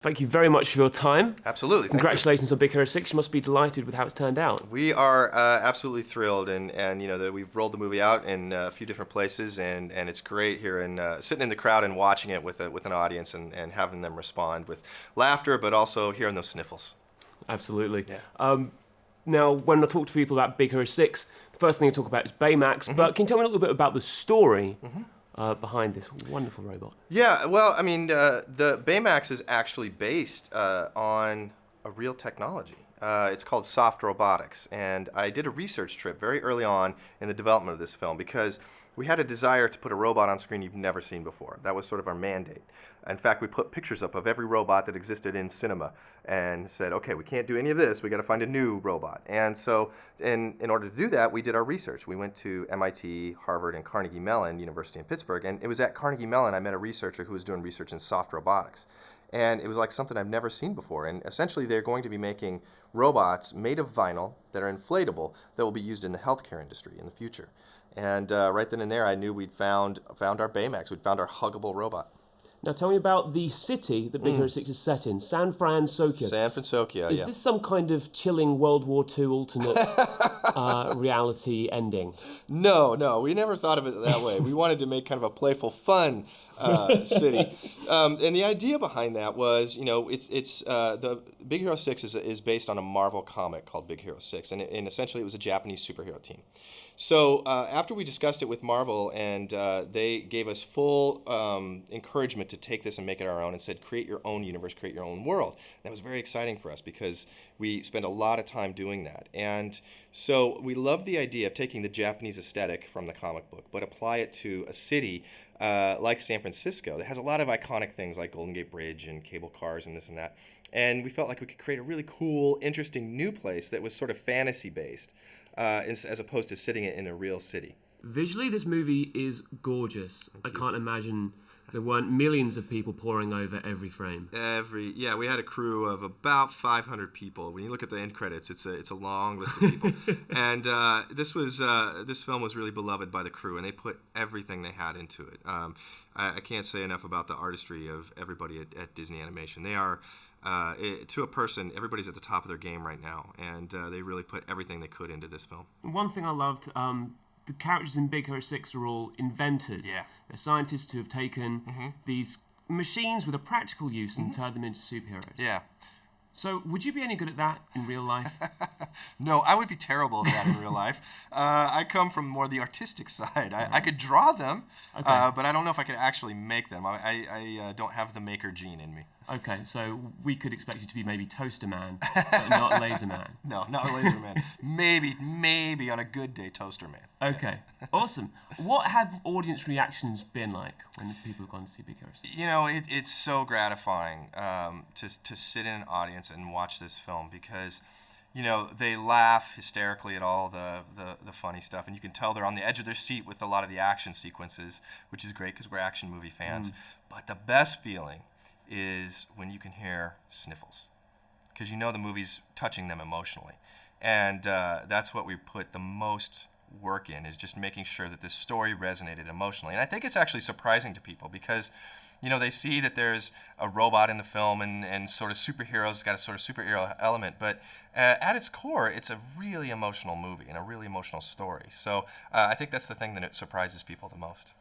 Thank you very much for your time. Absolutely. Congratulations on Big Hero 6. You must be delighted with how it's turned out. We are absolutely thrilled, and you know that we've rolled the movie out in a few different places, and it's great here and sitting in the crowd and watching it with an audience and having them respond with laughter, but also hearing those sniffles. Absolutely. Yeah. Now, when I talk to people about Big Hero 6, the first thing I talk about is Baymax, but can you tell me a little bit about the story behind this wonderful robot? Yeah, well, I mean, the Baymax is actually based on a real technology. It's called soft robotics, and I did a research trip very early on in the development of this film because we had a desire to put a robot on screen you've never seen before. That was sort of our mandate. In fact, we put pictures up of every robot that existed in cinema and said, okay, we can't do any of this, we got to find a new robot. And so in order to do that, we did our research. We went to MIT, Harvard, and Carnegie Mellon University in Pittsburgh, and it was at Carnegie Mellon I met a researcher who was doing research in soft robotics. And it was like something I've never seen before. And essentially, they're going to be making robots made of vinyl that are inflatable that will be used in the healthcare industry in the future. And right then and there, I knew we'd found our Baymax. We'd found our huggable robot. Now, tell me about the city that Big Hero 6 is set in, San Francisco. San Francisco, Is this some kind of chilling World War II alternate reality ending? No, we never thought of it that way. We wanted to make kind of a playful, fun city, and the idea behind that was, you know, it's the Big Hero 6 is based on a Marvel comic called Big Hero 6, and essentially it was a Japanese superhero team. So after we discussed it with Marvel, and they gave us full encouragement to take this and make it our own, and said, create your own universe, create your own world. That was very exciting for us because we spent a lot of time doing that. And so we loved the idea of taking the Japanese aesthetic from the comic book, but apply it to a city like San Francisco that has a lot of iconic things like Golden Gate Bridge and cable cars and this and that. And we felt like we could create a really cool, interesting new place that was sort of fantasy-based, as opposed to sitting it in a real city. Visually, this movie is gorgeous. I can't imagine there weren't millions of people poring over every frame. Yeah, we had a crew of about 500 people. When you look at the end credits, it's a long list of people. And this film was really beloved by the crew, and they put everything they had into it. I can't say enough about the artistry of everybody at Disney Animation. They are, to a person, everybody's at the top of their game right now, and they really put everything they could into this film. One thing I loved, the characters in Big Hero 6 are all inventors. Yeah. They're scientists who have taken these machines with a practical use and turned them into superheroes. Yeah. So would you be any good at that in real life? No, I would be terrible at that in real life. I come from more the artistic side. I could draw them, but I don't know if I could actually make them. I don't have the maker gene in me. Okay, so we could expect you to be maybe Toaster Man, but not Laser Man. No, not Laser Man. Maybe on a good day, Toaster Man. Okay, awesome. What have audience reactions been like when people have gone to see Big Hero 6? You know, it's so gratifying to sit in an audience and watch this film because, you know, they laugh hysterically at all the funny stuff, and you can tell they're on the edge of their seat with a lot of the action sequences, which is great because we're action movie fans. But the best feeling is when you can hear sniffles, because you know the movie's touching them emotionally. And that's what we put the most work in, is just making sure that this story resonated emotionally. And I think it's actually surprising to people because, you know, they see that there's a robot in the film and sort of superheroes, got a sort of superhero element, but at its core, it's a really emotional movie and a really emotional story. So I think that's the thing that it surprises people the most.